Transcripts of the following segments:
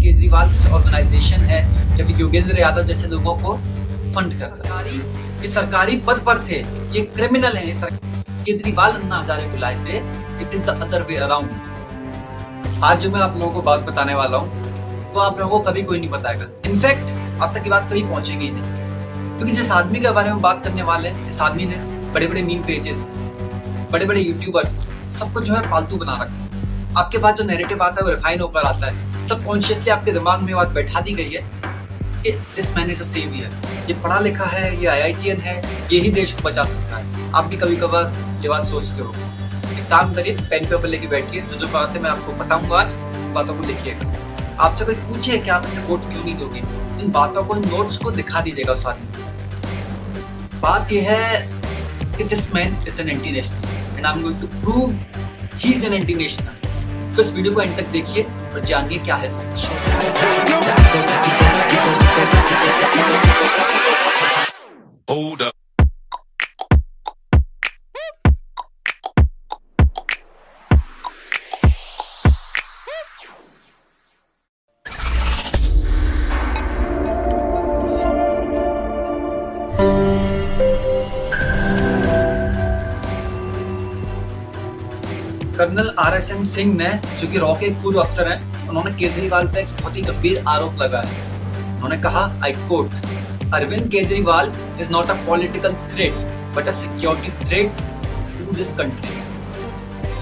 केजरीवाल कुछ ऑर्गेनाइजेशन है या फिर योगेंद्र यादव जैसे लोगों को फंड कर रहा है। ये सरकारी पद पर थे, ये क्रिमिनल है। केजरीवाल अन्ना हजारे बुलाए थे, it is the other way around. आज जो मैं आप लोगों को बात बताने वाला हूँ वो आप लोगों को कभी कोई नहीं बताएगा। इनफैक्ट आप तक की बात कभी पहुंचेगी ही नहीं, क्योंकि जिस आदमी के बारे में बात करने वाले हैं, इस आदमी ने बड़े बड़े मीम पेजेस, बड़े बड़े यूट्यूबर्स सबको जो है पालतू बना रखा है। आपके पास जो नैरेटिव आता है वो रिफाइन होकर आता है। सबकॉन्शियसली आपके दिमाग में बात बैठा दी गई है कि this man is a saviour, ये पढ़ा लिखा है, ये IITian है, ये ही देश को बचा सकता है। आप भी कभी कभार ये बात सोचते हो। एक काम करिए, पेन पेपर लेके बैठिए, जो बातें मैं आपको बताऊंगा आज बातों को लिखिएगा। आपसे कोई पूछे कि आप इसे वोट क्यों नहीं दोगे, इन बातों को, नोट्स को दिखा दीजिएगा उस आदमी को। बात यह है कि this man is an anti national and I am going to prove he is an anti national. तो इस वीडियो को एंड तक देखिए और जानिए क्या है सच। कर्नल RSN सिंह ने, जो कि रॉ के एक पूर्व अफसर हैं, उन्होंने केजरीवाल पे एक बहुत ही गंभीर आरोप लगाया। उन्होंने कहा, I quote, Arvind Kejriwal is not a political threat but a security threat to this country.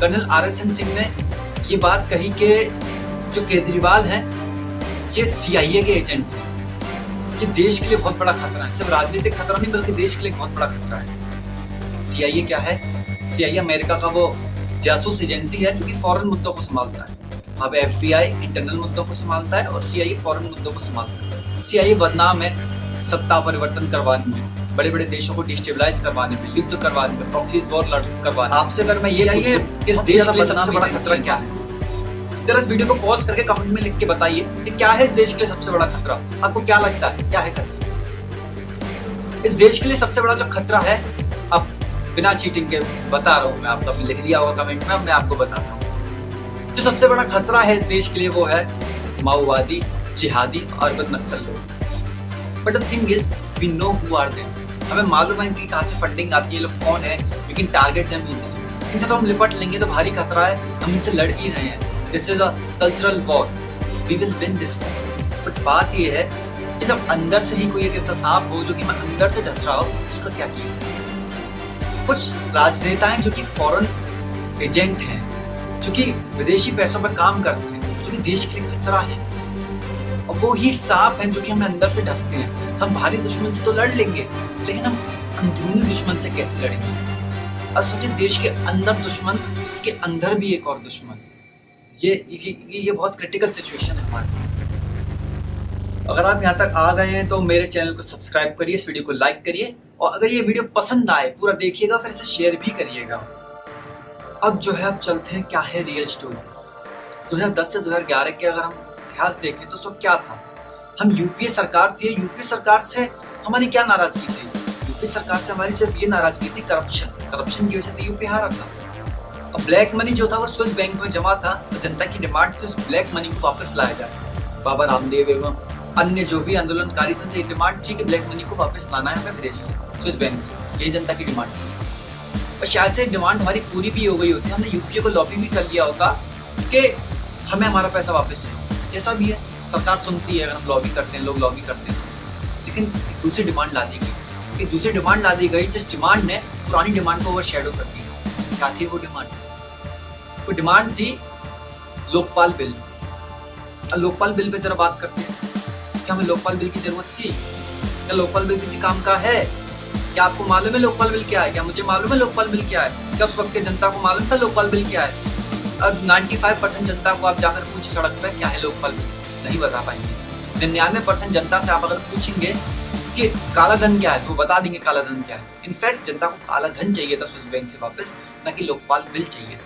Colonel RSN Singh ने ये बात कही कि जो केजरीवाल हैं ये CIA के एजेंट हैं, ये देश के लिए बहुत बड़ा खतरा है। सिर्फ राजनीतिक खतरा नहीं बल्कि देश के लिए बहुत बड़ा खतरा है। CIA क्या है? CIA अमेरिका का वो जासूस एजेंसी है जो कि फॉरेन मुद्दों को संभालता है। अब FBI इंटरनल मुद्दों को संभालता है और CIA फॉरेन मुद्दों को संभालता है। CIA बदनाम है सत्ता परिवर्तन करवाने में, बड़े बड़े देशों को डिस्टेबलाइज करवाने में, युद्ध करवाने में, प्रॉक्सीज वॉर करवाने। आपसे अगर मैं ये पूछूं कि इस देश के लिए सबसे बड़ा खतरा क्या है, जरा इस वीडियो को पॉज करके कमेंट में लिख के बताइए कि क्या है इस देश के लिए सबसे बड़ा खतरा। आपको क्या लगता है क्या है खतरा? इस देश के लिए सबसे बड़ा जो खतरा है, अब बिना चीटिंग के बता रहा हूँ मैं, आपको अपने लिख दिया होगा कमेंट में, अब मैं आपको बताता हूँ। जो सबसे बड़ा खतरा है इस देश के लिए वो है माओवादी, जिहादी और नक्सल लोग। But the thing is we know who are them. हमें मालूम है कि कहाँ से फंडिंग आती है, ये लोग कौन है, we can target them easily. इनसे तो हम निपट लेंगे, तो भारी खतरा है, हम इनसे लड़ ही रहे हैं। This is a cultural war, we will win this war. But बात ये है कि जब अंदर से ही कोई एक ऐसा सांप हो जो कि मैं अंदर से डस रहा हूँ, उसका क्या किया जाए? कुछ राजनेता हैं जो कि फॉरेन एजेंट हैं, जो कि विदेशी पैसों पर काम करते हैं, जो कि देश के लिए खतरा है, और वो ही सांप हैं जो कि हमें अंदर से डसते हैं। हम बाहरी दुश्मन से तो लड़ लेंगे, लेकिन हम अंदरूनी दुश्मन से कैसे लड़ेंगे? और सोचिए, देश के अंदर दुश्मन, उसके अंदर भी एक और दुश्मन। ये बहुत क्रिटिकल सिचुएशन है हमारी। अगर आप यहाँ तक आ गए हैं तो मेरे चैनल को सब्सक्राइब करिए, इस वीडियो को लाइक करिए, और अगर ये वीडियो पसंद आए पूरा देखिएगा, फिर इसे शेयर भी करिएगा। अब जो है, अब चलते हैं क्या है रियल स्टोरी। 2010 से 2011 के अगर हम इतिहास देखें तो सब क्या था। हम UPA सरकार थी, UPA सरकार से हमारी क्या नाराजगी थी? UPA सरकार से हमारी सिर्फ ये नाराजगी थी करप्शन की वजह से UPA हारा था। अब ब्लैक मनी जो था वो स्विस बैंक में जमा था, तो जनता की डिमांड थी उस ब्लैक मनी को वापस लाया जाए। बाबा रामदेव एवं अन्य जो भी आंदोलनकारी थे, डिमांड थी कि ब्लैक मनी को वापस लाना है हमें विदेश से, स्विस बैंक से। ये जनता की डिमांड थी, और शायद से डिमांड हमारी पूरी भी हो गई होती। हमने UPA को लॉबी भी कर लिया होगा कि हमें हमारा पैसा वापस चाहिए। जैसा भी है, सरकार सुनती है अगर हम लॉबी करते हैं, लोग लॉबी करते हैं। लेकिन दूसरी डिमांड ला दी गई, दूसरी डिमांड ला दी गई जिस डिमांड ने पुरानी डिमांड को ओवरशैडो कर दिया। क्या थी वो डिमांड? वो डिमांड थी Lokpal bill. Lokpal bill pay जरा बात करते हैं। क्या हमें लोकपाल बिल की जरूरत थी? क्या लोकपाल बिल किसी काम का है? क्या आपको मालूम है लोकपाल बिल क्या है? क्या मुझे मालूम है लोकपाल बिल क्या है? क्या उस वक्त के जनता को मालूम था लोकपाल बिल क्या है? अब 95% जनता को आप जाकर पूछ सड़क पे क्या है लोकपाल बिल, नहीं बता पाएंगे। 99% जनता से आप अगर पूछेंगे कि काला धन क्या है, तो बता देंगे काला धन क्या है। इनफैक्ट जनता को काला धन चाहिए था स्विस बैंक से वापस, न कि लोकपाल बिल चाहिए।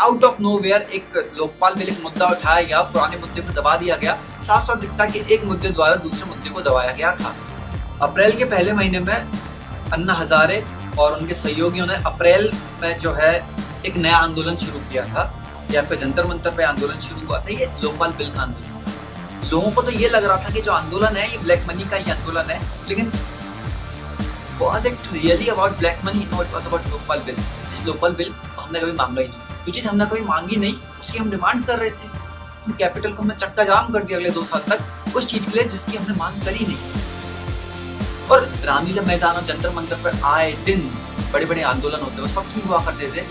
आउट ऑफ नोवेयर एक लोकपाल बिल, एक मुद्दा उठाया गया, पुराने मुद्दे को दबा दिया गया। साफ साफ दिखता कि एक मुद्दे द्वारा दूसरे मुद्दे को दबाया गया था। अप्रैल के पहले महीने में अन्ना हजारे और उनके सहयोगियों ने अप्रैल में जो है एक नया आंदोलन शुरू किया था। यहाँ पे जंतर मंतर पे आंदोलन शुरू हुआ था, ये लोकपाल बिल का आंदोलन। लोगों को तो ये लग रहा था कि जो आंदोलन है ये ब्लैक मनी का ही आंदोलन है, लेकिन was it really about black money? No, it was about Lokpal bill. इस लोकपाल बिल हमने कभी मांगा ही नहीं, जो चीज हमने कभी मांगी नहीं उसकी हम डिमांड कर रहे थे। कैपिटल को हमने चक्का जाम कर दिया अगले 2 साल तक उस चीज के लिए जिसकी हमने मांग करी नहीं। और रामलीला मैदान और जंतर मंतर पर आए दिन बड़े बड़े आंदोलन होते हैं, उस वक्त भी हुआ करते थे,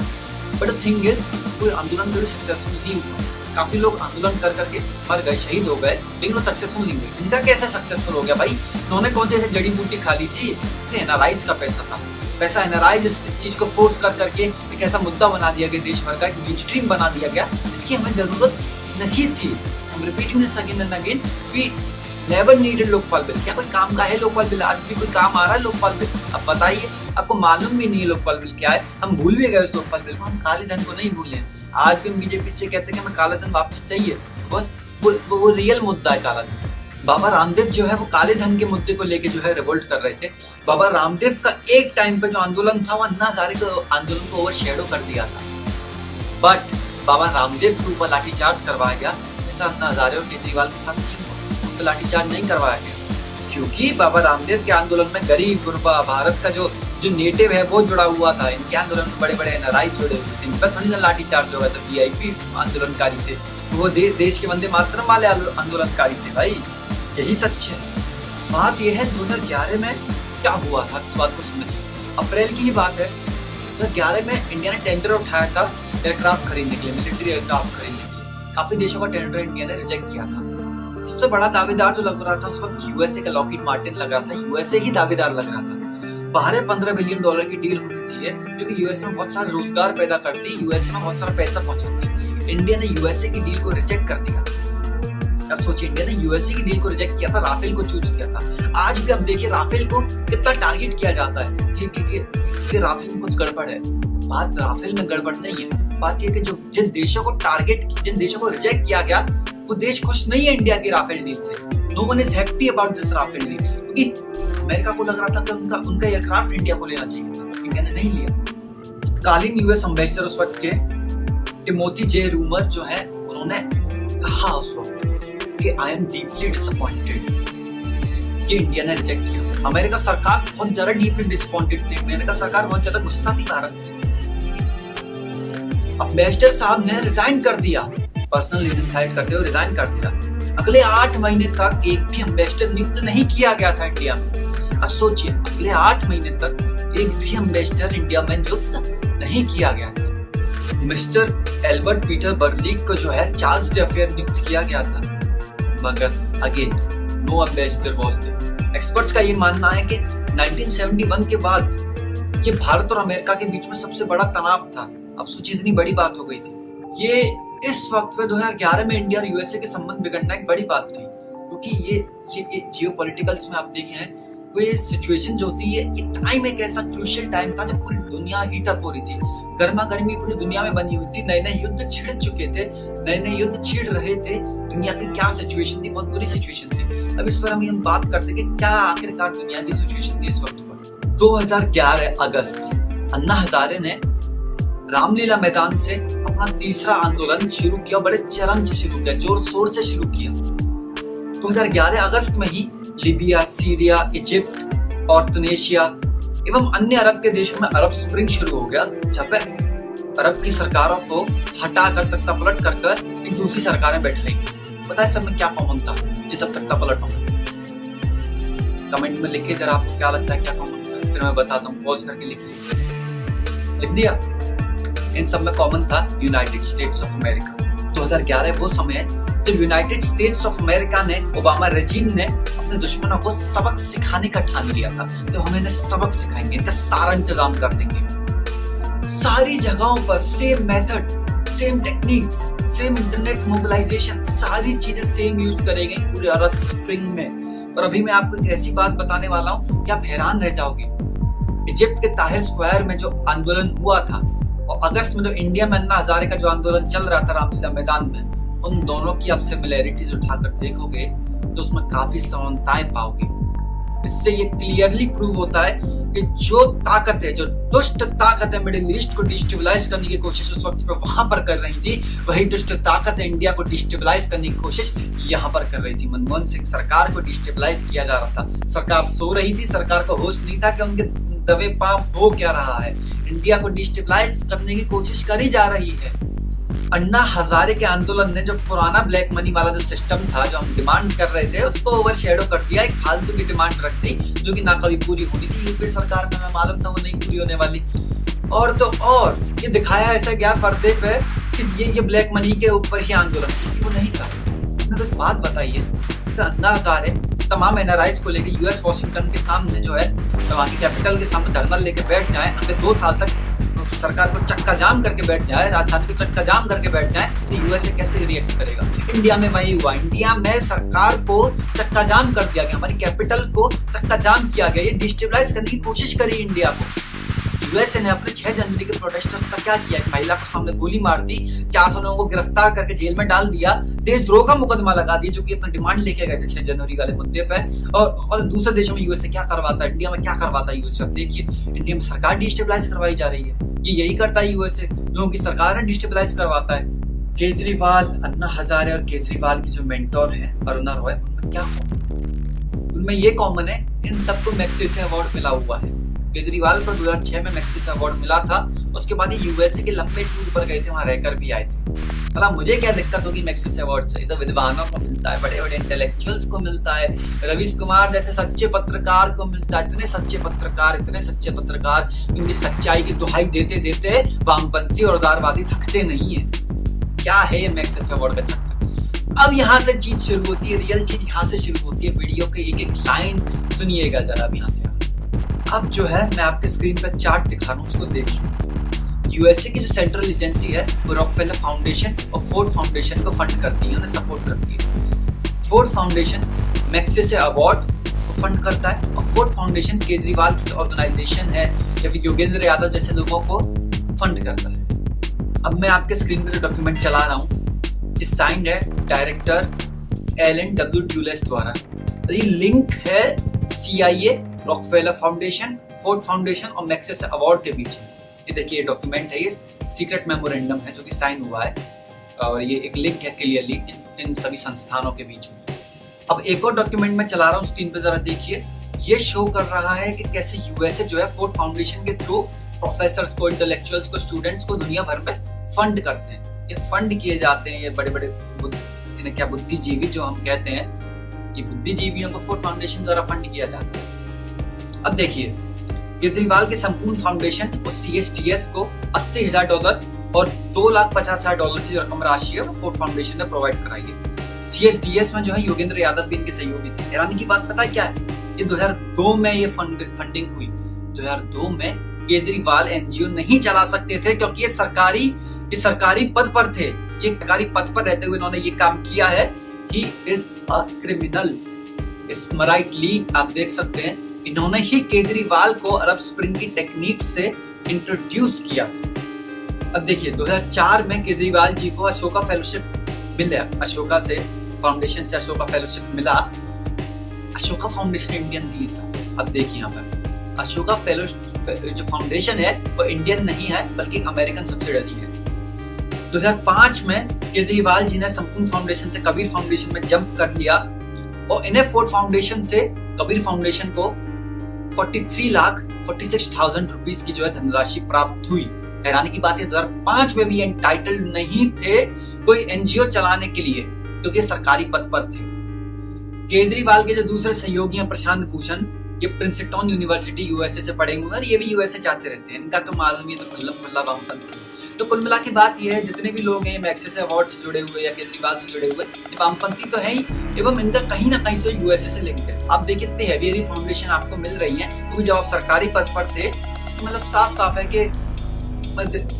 बट द थिंग इज कोई आंदोलन कभी सक्सेसफुल नहीं हुआ। काफी लोग आंदोलन कर करके मर गए, शहीद हो गए, लेकिन वो सक्सेसफुल नहीं हुए। इनका कैसे सक्सेसफुल हो गया भाई? उन्होंने कौन से जड़ी बूटी खा ली थी? एनआरआईज का पैसा था, पैसा एनआरआईज इस चीज को फोर्स कर करके एक ऐसा मुद्दा बना दिया गया, देश भर का एक मेन स्ट्रीम बना दिया गया जिसकी हमें जरूरत नहीं थी। हम repeating this again and again, we never needed Lokpal bill. क्या कोई काम का है लोकपाल बिल? आज भी कोई काम आ रहा है लोकपाल बिल? अब बताइए, आपको मालूम भी नहीं है लोकपाल बिल क्या है। हम भूल भी गए उस लोकपाल बिल को, हम काले धन को नहीं भूले। आज भी हम बीजेपी से कहते हैं कि हमें काला धन वापस चाहिए, बस वो रियल मुद्दा है काला धन। बाबा रामदेव जो है वो काले धन के मुद्दे को लेके जो है रिवोल्ट कर रहे थे। बाबा रामदेव का एक टाइम पे जो आंदोलन था वो अन्ना हजारे को आंदोलन को ओवरशैडो कर दिया था, बट बाबा रामदेव के ऊपर लाठीचार्ज करवाया गया। ऐसा अन्ना हजारे और केजरीवाल के साथ नहीं हुआ, उन पर लाठीचार्ज नहीं करवाया गया, क्योंकि बाबा रामदेव के आंदोलन में गरीब गुरबा भारत का जो नेटिव है वो जुड़ा हुआ था। इनके आंदोलन में बड़े बड़े एनआरआईज जुड़े हुए थे, इन पर थोड़ी ना लाठीचार्ज हुआ था। वीआईपी आंदोलनकारी थे, वो देश के वंदे मातरम वाले आंदोलनकारी थे। भाई यही सच है। बात यह है 2011 में क्या हुआ था, इस बात को समझिए। अप्रैल की ही बात है, 2011 में इंडिया ने टेंडर उठाया था एयरक्राफ्ट खरीदने के लिए, मिलिट्री एयरक्राफ्ट खरीदने के लिए। काफी देशों का टेंडर इंडिया ने रिजेक्ट किया था। सबसे बड़ा दावेदार जो लग रहा था उस वक्त यूएसए का लॉकहीड मार्टिन लग रहा था, यूएसए ही दावेदार लग रहा था। बाहर $15 बिलियन की डील होती है जो कि यूएसए में बहुत सारा रोजगार पैदा करती है, यूएसए में बहुत सारा पैसा पहुंचाती है। इंडिया ने यूएसए की डील को रिजेक्ट कर दिया। अब सोचिए, इंडिया ने यूएसए की डील को रिजेक्ट किया था, राफेल को चूज किया था। आज भी अब देखिए राफेल को कितना टारगेट किया जाता है कि राफेल में कुछ गड़बड़ है। बात राफेल में गड़बड़ नहीं है, बात यह कि जो जिन देशों को रिजेक्ट किया गया वो देश खुश नहीं है इंडिया की राफेल डील से। No one is happy about this Rafale deal, क्योंकि अमेरिका को लग रहा था कि उनका एयरक्राफ्ट इंडिया को लेना चाहिए था, इंडिया ने नहीं लिया। कालीन यूएस एम्बेसडर उस वक्त के टिमोथी जे रूमर जो है, उन्होंने कहा उस वक्त कि आई एम डीपली डिसअपॉइंटेड कि इंडिया ने रिजेक्ट किया। अमेरिका सरकार बहुत ज्यादा डीपली डिसअपॉइंटेड थी, अमेरिका सरकार बहुत ज्यादा गुस्सा थी भारत से। एम्बेसडर साहब ने रिजाइन कर दिया, पर्सनल रीजन साइड करते हुए रिजाइन कर दिया। अगले 8 महीने तक एक भी एम्बेसडर नियुक्त नहीं किया गया था इंडिया में। अब सोचिए, अगले 8 महीने तक एक भी एम्बेसडर इंडिया में नियुक्त नहीं किया गया था। मिस्टर एल्बर्ट पीटर बर्लिक को जो है चार्ल्स डफेयर नियुक्त किया गया था, मगर again no ambassador was there. Experts का ये मानना है कि 1971 के बाद ये भारत और अमेरिका के बीच में सबसे बड़ा तनाव था। अब सोचिए, इतनी बड़ी बात हो गई थी। ये इस वक्त में 2011 में इंडिया और यूएसए के संबंध बिगड़ना एक बड़ी बात थी, क्योंकि ये जियोपॉलिटिकल्स में आप देखें हैं, वो ये सिचुएशन जो होती है, ये टाइम एक ऐसा क्रूशियल टाइम था जब पूरी दुनिया हीट अप हो रही थी, गर्मा गर्मी पूरी दुनिया में बनी हुई थी, नए नए युद्ध छिड़ चुके थे, नए नए युद्ध छिड़ रहे थे। दुनिया की क्या सिचुएशन थी, बहुत बुरी सिचुएशन थी। अब इस पर हम बात करते कि क्या आखिरकार दुनिया की सिचुएशन थी इस वक्त पर। 2011 अगस्त अन्ना हजारे ने रामलीला मैदान से अपना तीसरा आंदोलन शुरू किया, बड़े चरम से शुरू किया, जोर शोर से शुरू किया। 2011 अगस्त में ही लीबिया, सीरिया, इजिप्ट और तुनिसिया एवं अन्य अरब के देशों में अरब स्प्रिंग शुरू हो गया, जब अरब की सरकारों को हटाकर तख्ता पलट कर एक दूसरी सरकारें बैठाई। पता है सब में क्या कॉमन था ये सब तख्ता पलट होगा? कमेंट में लिखिए जरा, आपको क्या लगता है क्या कॉमन था, फिर मैं बताता हूँ। पॉज करके लिख दिया। इन सब में कॉमन था यूनाइटेड स्टेट्स ऑफ अमेरिका। 2011 वो समय है जब यूनाइटेड स्टेट्स ऑफ अमेरिका ने, ओबामा रेजिम ने अपने दुश्मनों को सबक सिखाने का ठान लिया था। तो हम इन्हें सबक सिखाएंगे, इनका सारा इंतजाम कर देंगे। सारी जगहों पर same method, same techniques, same internet mobilisation, सारी चीजें सेम यूज करेंगे पूरे अरब स्प्रिंग में। और अभी मैं आपको एक ऐसी बात बताने वाला हूँ कि आप हैरान रह जाओगे। इजिप्ट के ताहिर स्क्वायर में जो आंदोलन हुआ था और अगस्त में जो इंडिया में अन्ना हजारे का जो आंदोलन चल रहा था रामलीला मैदान में, उन दोनों की आप सिमिलैरिटीज उठाकर देखोगे तो उसमें काफी समानताएं पाओगे। इससे ये क्लियरली प्रूव होता है कि जो ताकत है, जो दुष्ट ताकत है मिडिल ईस्ट को डिस्टेबलाइज करने की कोशिश उस वक्त पे वहां पर कर रही थी, वही दुष्ट ताकत है इंडिया को डिस्टेबलाइज करने की कोशिश यहाँ पर कर रही थी। मनमोहन सिंह सरकार को डिस्टेबलाइज किया जा रहा था, सरकार सो रही थी, सरकार को होश नहीं था कि उनके दबे पांव हो क्या रहा है। इंडिया को डिस्टेबलाइज करने की कोशिश करी जा रही है। अन्ना हजारे के आंदोलन ने जो पुराना ब्लैक मनी वाला जो सिस्टम था, जो हम डिमांड कर रहे थे, उसको ओवरशैडो कर दिया, एक फालतू की डिमांड रख दी जो कि ना कभी पूरी होनी थी। यूपी सरकार में मैं मालूम था वो नहीं पूरी होने वाली। और तो और ये दिखाया ऐसा गया पर्दे पे कि ये ब्लैक मनी के ऊपर ही आंदोलन, क्योंकि वो नहीं था। तो एक बात बताइए, अन्ना हजारे तमाम एनआरआईज को लेकर यूएस वॉशिंगटन के सामने जो है, वहाँ की कैपिटल के सामने धरना लेके बैठ जाए, अगले 2 साल तक सरकार को चक्का जाम करके बैठ जाए, राजधानी को चक्का जाम करके बैठ जाए, तो यूएसए कैसे रिएक्ट करेगा? इंडिया में वही हुआ। इंडिया में सरकार को चक्का जाम कर दिया गया, हमारी कैपिटल को चक्का जाम किया गया। ये डिस्टेबलाइज करने की कोशिश करी इंडिया को। यूएसए ने अपने 6 जनवरी के प्रोटेस्टर्स का क्या किया? महिला को सामने गोली मार दी, 400 लोगों को गिरफ्तार करके जेल में डाल दिया, देशद्रोह का मुकदमा लगा दिया, जो कि अपना डिमांड लेके गए थे 6 जनवरी वाले मुद्दे पे। और दूसरे देशों में यूएसए क्या करवाता है, इंडिया में क्या करवाता है यूएसए? देखिए, इंडिया में सरकार डिस्टेबलाइज करवाई जा रही है। ये यही करता है यूएसए, लोगों की सरकार ने डिस्टेबलाइज करवाता है। केजरीवाल, अन्ना हजारे और केजरीवाल की जो मेंटोर है अरुणा रॉय, उनमें क्या कॉमन? उनमें ये कॉमन है, इन सबको मैग्सेसे अवार्ड मिला हुआ है। केजरीवाल को 2006 में मैग्सेसे अवार्ड मिला था, उसके बाद ये यूएसए के लंबे टूर पर गए थे, वहां रहकर भी आए थे। मतलब मुझे क्या दिक्कत होगी मैग्सेसे अवार्ड से? तो विद्वानों को मिलता है, बड़े बड़े इंटेलेक्चुअल्स को मिलता है, रवीश कुमार जैसे सच्चे पत्रकार को मिलता है। इतने सच्चे पत्रकार इनकी सच्चाई की दुहाई देते देते वामपंथी और उदारवादी थकते नहीं है। क्या है ये मैग्सेसे अवार्ड का चक्कर? अब यहाँ से चीज शुरू होती है, रियल चीज यहाँ से शुरू होती है। वीडियो के एक एक लाइन सुनिएगा जरा अब यहाँ से। अब जो है मैं आपके स्क्रीन पर चार्ट दिखा रहा हूँ, उसको देखिए। यूएसए की जो सेंट्रल एजेंसी है वो रॉकफेलर फाउंडेशन और फोर्ड फाउंडेशन को फंड करती है, उन्हें सपोर्ट करती है। फोर्ड फाउंडेशन मैग्सेसे अवार्ड को फंड करता है और फोर्ड फाउंडेशन केजरीवाल की ऑर्गेनाइजेशन है या फिर योगेंद्र यादव जैसे लोगों को फंड करता है। अब मैं आपके स्क्रीन पे जो डॉक्यूमेंट चला रहा हूँ, ये साइंड है डायरेक्टर एलन डब्ल्यू ड्यूलेस द्वारा। ये लिंक है CIA, Rockefeller foundation, Ford foundation और मैग्सेसे अवार्ड के बीच। ये देखिए, ये डॉक्यूमेंट है, ये सीक्रेट मेमोरेंडम है जो कि साइन हुआ है और ये एक लिंक है क्लियरली इन सभी संस्थानों के बीच में। अब एक और डॉक्यूमेंट मैं चला रहा हूँ, स्क्रीन पे जरा देखिए। ये शो कर रहा है कि कैसे यूएसए जो है फोर्ड फाउंडेशन के थ्रू प्रोफेसर्स को, इंटेलेक्चुअल्स को, स्टूडेंट्स को दुनिया भर में फंड करते हैं। ये फंड किए जाते हैं, ये बड़े बड़े इन्हें क्या बुद्धिजीवी जो हम कहते हैं, ये बुद्धिजीवियों को फोर्ड फाउंडेशन द्वारा फंड किया जाता है। अब देखिए, केजरीवाल के संपूर्ण फाउंडेशन और CSDS को $80,000 और $2,50,000 की जो रकम राशि है वो फोर्ड फाउंडेशन ने प्रोवाइड कराई है। CSDS में जो है योगेंद्र यादव भी इनके सहयोगी थे। हैरानी की बात पता है क्या है? ये 2002 में ये फंडिंग हुई। 2002 में केजरीवाल NGO नहीं चला सकते थे क्योंकि ये सरकारी पद पर थे। ये सरकारी पद पर रहते हुए इन्होंने ये काम किया है। He is a criminal। स्मराइटली आप देख सकते हैं, इन्होंने ही केजरीवाल को अरब स्प्रिंग की टेक्निक से इंट्रोड्यूस किया। अब देखिए, 2004 में केजरीवाल जी को अशोका फेलोशिप मिला, अशोका से फाउंडेशन से अशोका फेलोशिप मिला। अशोका फाउंडेशन इंडियन नहीं था। अब देखिए यहाँ पर अशोका फेलोशिप जो फाउंडेशन है वो इंडियन नहीं है बल्कि अमेरिकन सब्सिडरी है। 2005 में केजरीवाल जी ने संपूर्ण फाउंडेशन से कबीर फाउंडेशन में जंप कर लिया और इन्हें फोर्ड फाउंडेशन से कबीर फाउंडेशन को 43,46,000 रुपीस की जो है धनराशि प्राप्त हुई। हैरानी की बात है 2005 में भी एंटाइटल्ड नहीं थे कोई NGO चलाने के लिए क्योंकि सरकारी पद पर थे। केजरीवाल के जो दूसरे सहयोगी हैं प्रशांत भूषण, ये प्रिंसटन यूनिवर्सिटी यूएसए से पढ़े हुए हैं और ये भी यूएसए जाते रहते हैं। इनका तो मालूम ही, तो खुल्ला वामपंथी। तो कुल मिला की बात यह है, जितने भी लोग हैं मैग्सेसे अवार्ड से जुड़े हुए या केजरीवाल से जुड़े हुए, ये वामपंथी तो है ही एवं इनका कहीं ना कहीं से यूएसए से लिंक है। आप देखिए इतनी हैवी फाउंडेशन आपको मिल रही है क्योंकि जब आप सरकारी पद पर थे, मतलब साफ है कि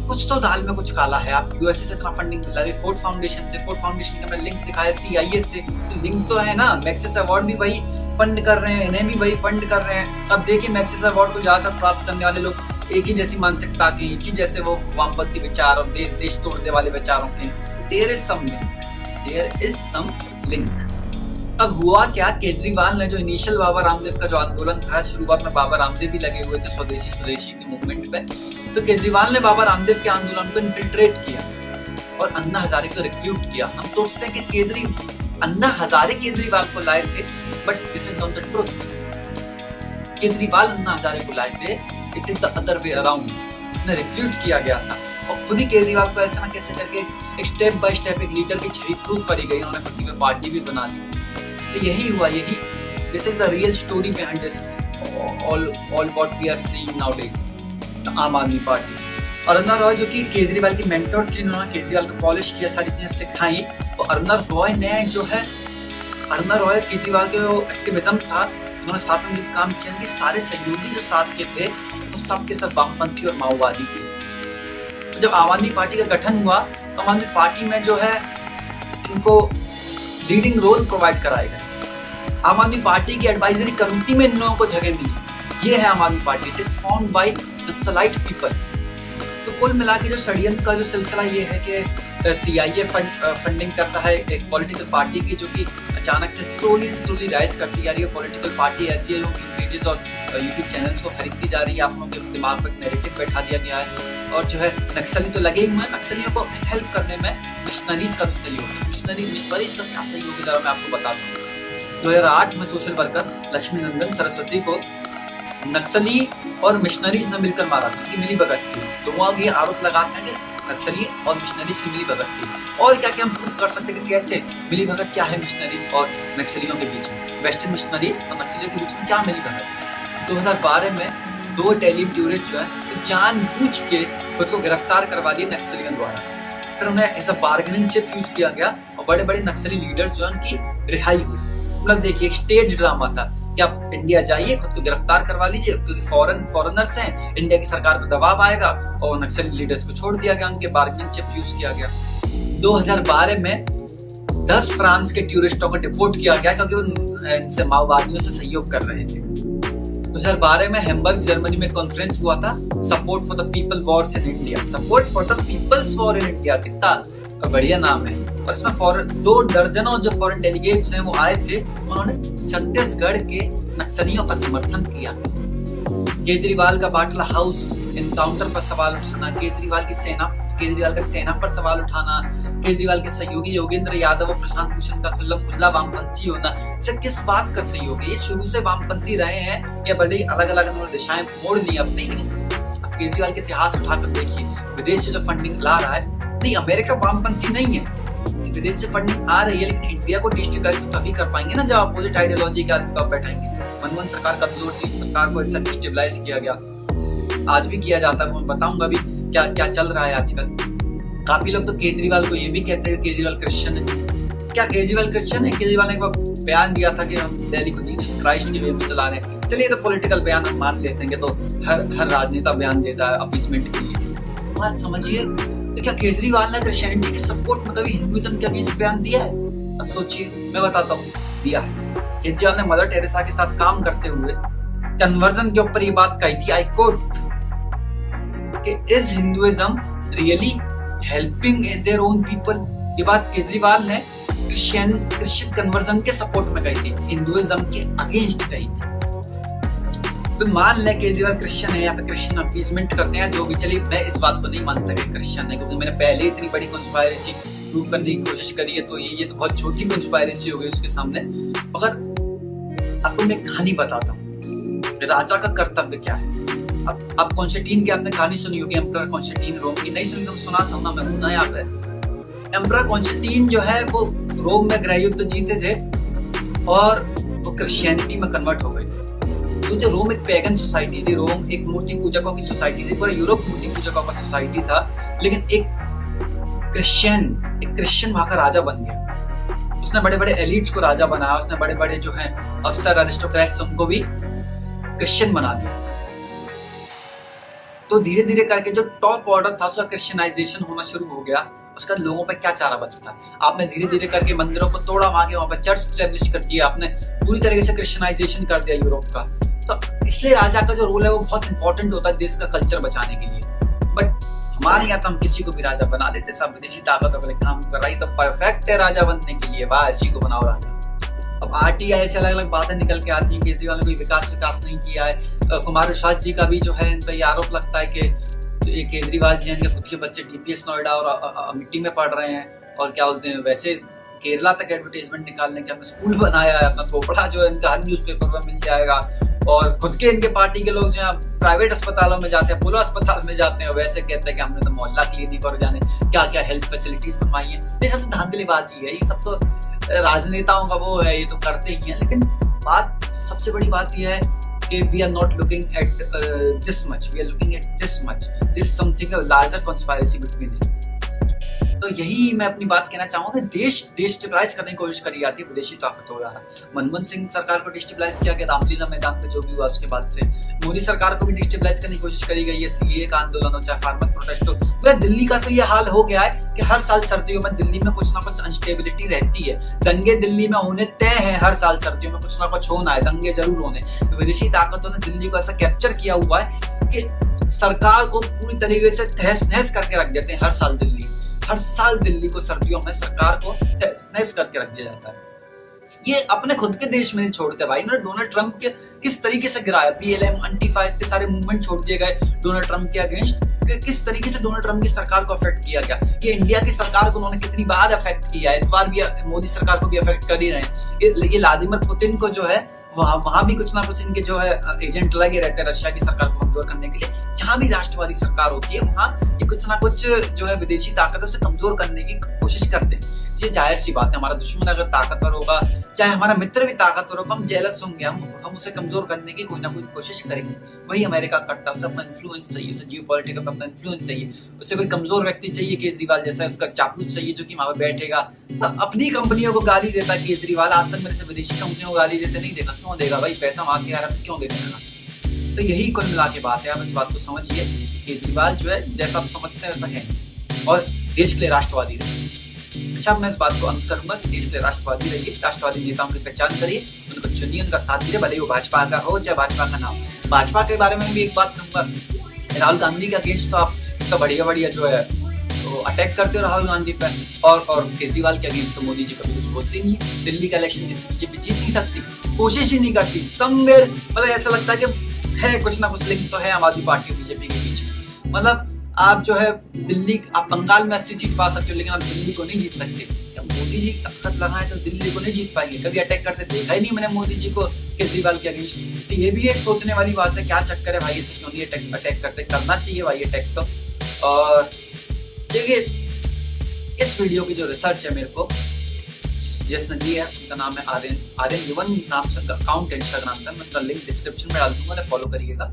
कुछ तो दाल में कुछ काला है। आप यूएसए से इतना फंडिंग मिला है, फोर्ड फाउंडेशन का मैं लिंक दिखाया CIA से, तो लिंक तो है ना। मैग्सेसे अवार्ड भी वही फंड कर रहे हैं, इन्हें भी वही फंड कर रहे हैं। अब देखिए मैग्सेसे अवार्ड को ज्यादातर प्राप्त करने वाले लोग एक ही जैसी मानसिकता के, एक ही जैसे वो वामपंथी विचार और देश तोड़ने वाले विचारों के। There is some link. अब हुआ क्या, केजरीवाल ने जो इनिशियल बाबा रामदेव का जो आंदोलन था, शुरुआत में बाबा रामदेव भी लगे हुए थे स्वदेशी के मूवमेंट पे, तो केजरीवाल ने बाबा रामदेव के आंदोलन को इन्फिल्ट्रेट किया और अन्ना हजारे को रिक्रूट किया। हम सोचते हैं कि अन्ना हजारे केजरीवाल को लाए थे, but this is not the truth. Kejriwal Anna Hazare को लाए थे, it is the other way around. उन्हें रिक्रूट किया गया था और खुद ही केजरीवाल को ऐसे ना कैसे करके एक स्टेप बाय स्टेप एक लीडर की छवि प्रूव करी गई, उन्होंने खुद की पार्टी भी बना दी। तो यही हुआ, this is the real story behind this all what we are seeing nowadays. Aam Aadmi party. Aruna Roy जो कि केजरीवाल की मेंटर थी, उन्होंने केजरीवाल को पॉलिश किया, सारी चीजें सिखाई। तो अरुणा रॉय ने जो है, अरुणा रॉय केजरीवाल का जो एक्टिविज्म था, उन्होंने साथ में काम किया। उनके सारे सहयोगी जो साथ के थे वो सब के सब वामपंथी और माओवादी थे। जब आम आदमी पार्टी का गठन हुआ तो आम आदमी पार्टी में जो है इनको लीडिंग रोल प्रोवाइड कराए गए। आम आदमी पार्टी की एडवाइजरी कमेटी में इन लोगों को जगह मिली। ये है आम Aadmi party, it is formed by naxalite people. तो कुल मिला के जो षड्यंत्र का जो सिलसिला ये है कि CIA फंडिंग करता है एक पॉलिटिकल पार्टी की, जो कि अचानक से स्लोली राइज करती जा रही है। पॉलिटिकल पार्टी ऐसी है जो पेजेस और यूट्यूब चैनल्स को खरीदती जा रही है। आप लोगों के दिमाग पर नैरेटिव बैठा दिया गया है। और जो है नक्सली तो लगे हुए हैं, नक्सलियों को हेल्प करने में मिशनरीज का भी सहयोग है। मिशनरीज का क्या सहयोग है, जरा मैं आपको बताता हूँ। 2008 में सोशल वर्कर लक्ष्मी नंदन सरस्वती को नक्सली और मिशनरीज ने मिलकर मारा था, उनकी मिली भगत थी। लोग ये आरोप लगाते हैं कि नक्सली और मिशनरीज की मिली भगत थी। और क्या क्या हम प्रूव कर सकते हैं कि कैसे मिली भगत क्या है मिशनरीज और नक्सलियों के बीच में, वेस्टर्न मिशनरीज और नक्सलियों के बीच में क्या मिली भगत। 2012 में 2 इटालियन टूरिस्ट जो है जानबूझ के खुद को गिरफ्तार करवा दिए नक्सलियों द्वारा। फिर उन्हें as a bargaining chip use किया गया और बड़े बड़े नक्सली लीडर्स जो उनकी रिहाई हुई। मतलब देखिए एक स्टेज ड्रामा था कि आप इंडिया जाइए, खुद को गिरफ्तार करवा लीजिए, क्योंकि फॉरेनर्स हैं, इंडिया की सरकार पर दबाव आएगा, और नक्सली लीडर्स को छोड़ दिया गया, उनके बार्गेनिंग चिप यूज किया गया। 2012 में 10 फ्रांस के टूरिस्टों को डिपोर्ट किया गया क्योंकि वो इनसे माओवादियों से सहयोग कर रहे थे। 2012 में हैम्बर्ग जर्मनी में कॉन्फ्रेंस हुआ था, support for the people wars in India. Support for the people's war in India, कितना बढ़िया नाम है। और इसमें 2 दर्जनों जो फॉरेन डेलीगेट्स हैं वो आए थे, उन्होंने छत्तीसगढ़ के नक्सलियों का समर्थन किया। केजरीवाल का बाटला हाउस एनकाउंटर पर सवाल उठाना, केजरीवाल का सेना पर सवाल उठाना, केजरीवाल के सहयोगी योगेंद्र यादव और प्रशांत भूषण का खुल्ला वामपंथी होना, इसे किस बात का सहयोग है? ये शुरू से वामपंथी रहे हैं या बड़ी अलग अलग उन्होंने दिशाएं मोड़ ली अपनी। अब केजरीवाल के इतिहास उठाकर देखिए, विदेश से जो फंडिंग ला रहा है, नहीं अमेरिका वामपंथी नहीं है, विदेश से फंडिंग आ रही है, लेकिन इंडिया को डिस्टेबलाइज तभी कर पाएंगे ना जब अपोजिट आइडियोलॉजी के आदमी कब बैठाएंगे। मनमोहन सरकार कमजोर थी, सरकार को डिस्टेबलाइज किया गया, आज भी किया जाता है। मैं बताऊंगा अभी क्या क्या चल रहा है आजकल। काफी लोग तो केजरीवाल को ये भी कहते हैं कि केजरीवाल क्रिश्चियन है। क्या केजरीवाल क्रिश्चियन है? केजरीवाल ने एक बार बयान दिया था कि हम दिल्ली को जीसस क्राइस्ट के वे में चला रहे हैं। चलिए तो पॉलिटिकल बयान हम मान लेते हैं, तो हर राजनेता बयान देता है अपीसमेंट के लिए। बात समझिए, तो क्या केजरीवाल ने क्रिश्चियनिटी के सपोर्ट में कभी हिंदुइज्म के अगेंस्ट बयान दिया है? अब सोचिए, मैं बताता हूँ, दिया है। केजरीवाल ने मदर टेरेसा के साथ काम करते हुए कन्वर्जन के ऊपर ये बात कही थी, आई कोट, कि is Hinduism really helping their own people. ये बात केजरीवाल ने क्रिश्चियन कन्वर्जन के सपोर्ट में कही थी, हिंदुइज्म के अगेंस्ट कही थी। तो मान ले केजरीवाल क्रिश्चियन है या फिर क्रिश्चियन अपीसमेंट करते हैं, जो भी, चलिए मैं इस बात को नहीं मानता कि क्रिश्चियन है, क्योंकि मैंने पहले इतनी बड़ी कंस्पायरेसी प्रूव करने की कोशिश करी है, तो ये तो बहुत छोटी कंस्पायरेसी हो गई उसके सामने। मगर आपको मैं कहानी बताता हूँ, राजा का कर्तव्य क्या है। अब कॉन्स्टेंटीन की आपने कहानी सुनी होगी, एम्परर कॉन्स्टेंटीन रोम की, नहीं सुनी तो सुनाता हूँ ना, मैं हूं यहाँ पे। एम्परर कॉन्स्टेंटीन जो है वो रोम में गृह युद्ध जीते थे और वो क्रिश्चियनिटी में कन्वर्ट हो गए थे। जो रोम एक पैगन सोसाइटी थी, रोम एक मूर्ति पूजकों की सोसाइटी थी, पूरा यूरोप मूर्ति पूजकों का सोसाइटी था, लेकिन एक क्रिश्चियन वहां का राजा बन गया। उसने बड़े बड़े एलिट्स को राजा बनाया, उसने बड़े बड़े जो है अफसर अरिस्टोक्रेट्स उनको भी क्रिश्चियन बना दिया। तो धीरे धीरे करके जो टॉप ऑर्डर था उसका क्रिश्चियनाइजेशन होना शुरू हो गया। उसका लोगों पे क्या चारा बचता? आपने धीरे धीरे करके मंदिरों को तोड़ा, वहां पे चर्च स्टैब्लिश कर दिया, आपने पूरी तरीके से क्रिश्चियनाइजेशन कर दिया यूरोप का। तो इसलिए राजा का जो रोल है वो बहुत इंपॉर्टेंट होता है देश का कल्चर बचाने के लिए। बट हमारे यहाँ तो हम किसी को भी राजा बना देते, सब विदेशी ताकत वाले काम कर रही, तो परफेक्ट है राजा बनने के लिए, वाह इसी को बनाओ राजा। अब आरटीआई से अलग अलग बातें निकल के आती हैं, केजरीवाल ने कोई विकास नहीं किया है। कुमार विश्वास जी का भी जो है इन पर ये आरोप लगता है कि ये केजरीवाल जी इनके खुद के बच्चे टीपीएस नोएडा और मिट्टी में पढ़ रहे हैं, और क्या बोलते हैं वैसे केरला तक एडवर्टाइजमेंट निकालने के अपना स्कूल बनाया है, अपना थोपड़ा जो है इनका हर न्यूज़पेपर में मिल जाएगा, और खुद के इनके पार्टी के लोग जो है प्राइवेट अस्पतालों में जाते हैं, पोलो अस्पताल में जाते हैं, वैसे कहते हैं कि हमने तो मोहल्ला क्लिनिक और जाने क्या क्या हेल्थ फैसिलिटीज बनवाई है। ये सब तो धांधलीबाजी है, ये सब तो राजनेताओं का वो है, ये तो करते ही हैं। लेकिन बात सबसे बड़ी बात यह है कि we are not looking at this much, we are looking at this much, this something larger conspiracy between it. तो यही मैं अपनी बात कहना चाहूंगा कि देश डिस्टेबलाइज करने की कोशिश करी जाती है विदेशी ताकतों द्वारा। मनमोहन सिंह सरकार को डिस्टेबलाइज किया गया रामलीला मैदान पे जो भी हुआ, उसके बाद से मोदी सरकार को भी डिस्टेबलाइज करने की कोशिश करी गई है, सीए का आंदोलन हो चाहे फार्मर प्रोटेस्ट हो। वह दिल्ली का तो ये हाल हो गया है कि हर साल सर्दियों में दिल्ली में कुछ ना कुछ अनस्टेबिलिटी रहती है। दंगे दिल्ली में होने तय है, हर साल सर्दियों में कुछ ना कुछ होना है, दंगे जरूर होने। विदेशी ताकतों ने दिल्ली को ऐसा कैप्चर किया हुआ है कि सरकार को पूरी तरीके से तहस नहस करके रख देते हैं। हर साल दिल्ली को सर्दियों में सरकार को तहस करके रख दिया जाता है। ये अपने खुद के देश में नहीं छोड़ते भाई। इन्होंने डोनाल्ड ट्रंप के किस तरीके से गिराया, BLM, अंटीफा, इतने सारे मूवमेंट छोड़ दिए गए डोनाल्ड ट्रंप के अगेंस्ट। किस तरीके से डोनाल्ड ट्रंप की सरकार को अफेक्ट किया गया, ये इंडिया की सरकार को उन्होंने कितनी बार अफेक्ट किया है, इस बार भी मोदी सरकार को भी अफेक्ट कर ही रहे हैं। ये व्लादिमीर पुतिन को जो है वहां भी कुछ ना कुछ इनके जो है एजेंट लगे रहते हैं रशिया की सरकार को कमजोर करने के लिए। जहां भी राष्ट्रवादी सरकार होती है वहां ये कुछ ना कुछ जो है विदेशी ताकतों से कमजोर करने की कोशिश करते हैं। ये जाहिर सी बात है, हमारा दुश्मन अगर ताकतवर होगा, चाहे हमारा मित्र भी ताकतवर होगा, हम जेलस होंगे, हम उसे कमजोर करने की कोई ना कोई कोशिश करेंगे। वही अमेरिका करता है, उसे अपना इन्फ्लुएंस चाहिए, उसे जियोपॉलिटिक्स में अपना इन्फ्लुएंस चाहिए, उसे कोई कमजोर व्यक्ति चाहिए केजरीवाल जैसा, उसका चापलूस चाहिए जो कि वहां पे बैठेगा। अपनी कंपनियों को गाली देता केजरीवाल, आज तक मेरे से विदेशी कंपनियों को गाली देते नहीं देखा। क्यों देगा भाई, पैसा वहां से आ रहा है तो क्यों देगा। तो यही कुल मिला के बात है, आप इस बात को समझिए। केजरीवाल जो है जैसा आप समझते हैं वैसा है, और देश के लिए राष्ट्रवादी रहिए। अच्छा, मैं इस बात को अंत करूंगा, देश के लिए राष्ट्रवादी रहिए, राष्ट्रवादी नेताओं की पहचान करिए, उनको चुनिए, उनका साथ दीजिए, भले वो भाजपा का हो चाहे भाजपा का ना हो। भाजपा के बारे में भी एक बात कहूंगा, राहुल गांधी के अगेंस्ट तो आप तो बढ़िया जो है तो अटैक करते हो राहुल गांधी पर, और केजरीवाल के अगेंस्ट तो मोदी जी कभी कुछ बोलते नहीं है। दिल्ली का इलेक्शन बीजेपी जीत नहीं सकती, कोशिश ही नहीं करती। समवेयर मतलब ऐसा लगता है कि है कुछ ना कुछ लिंक तो है आम आदमी पार्टी और बीजेपी के बीच में। मतलब आप जो है दिल्ली, आप बंगाल में 80 सीट पा सकते हो, लेकिन आप दिल्ली को नहीं जीत सकते। जब मोदी जी ताकत लगाए तो दिल्ली को नहीं जीत पाएंगे। कभी अटैक करते देखा ही नहीं मैंने मोदी जी को केजरीवाल के अगेंस्ट। तो ये भी एक सोचने वाली बात है, क्या चक्कर है भाई, ऐसे क्यों नहीं अटैक करते, करना चाहिए भाई अटैक तो। और देखिए इस वीडियो की जो रिसर्च है मेरे को जिसने दी है, उनका नाम है आर्यन युवन नाम से अकाउंट है इंस्टाग्राम का, मैं उसका लिंक डिस्क्रिप्शन में डाल दूंगा, तो फॉलो करिएगा।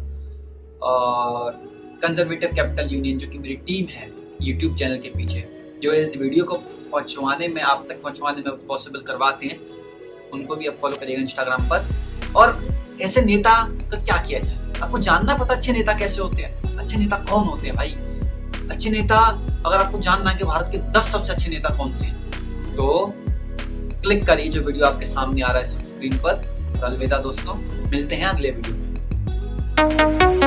और कंजर्वेटिव कैपिटल यूनियन जो कि मेरी टीम है यूट्यूब चैनल के पीछे, जो इस वीडियो को पहुंचवाने में, आप तक पहुंचवाने में पॉसिबल करवाते हैं, उनको भी आप फॉलो करिएगा इंस्टाग्राम पर। और ऐसे नेता का क्या किया जाए, आपको जानना पता अच्छे नेता कैसे होते हैं, अच्छे नेता कौन होते हैं भाई। अच्छे नेता, अगर आपको जानना है कि भारत के 10 सबसे अच्छे नेता कौन से हैं, तो क्लिक करिए जो वीडियो आपके सामने आ रहा है स्क्रीन पर। अलविदा दोस्तों, मिलते हैं अगले वीडियो में।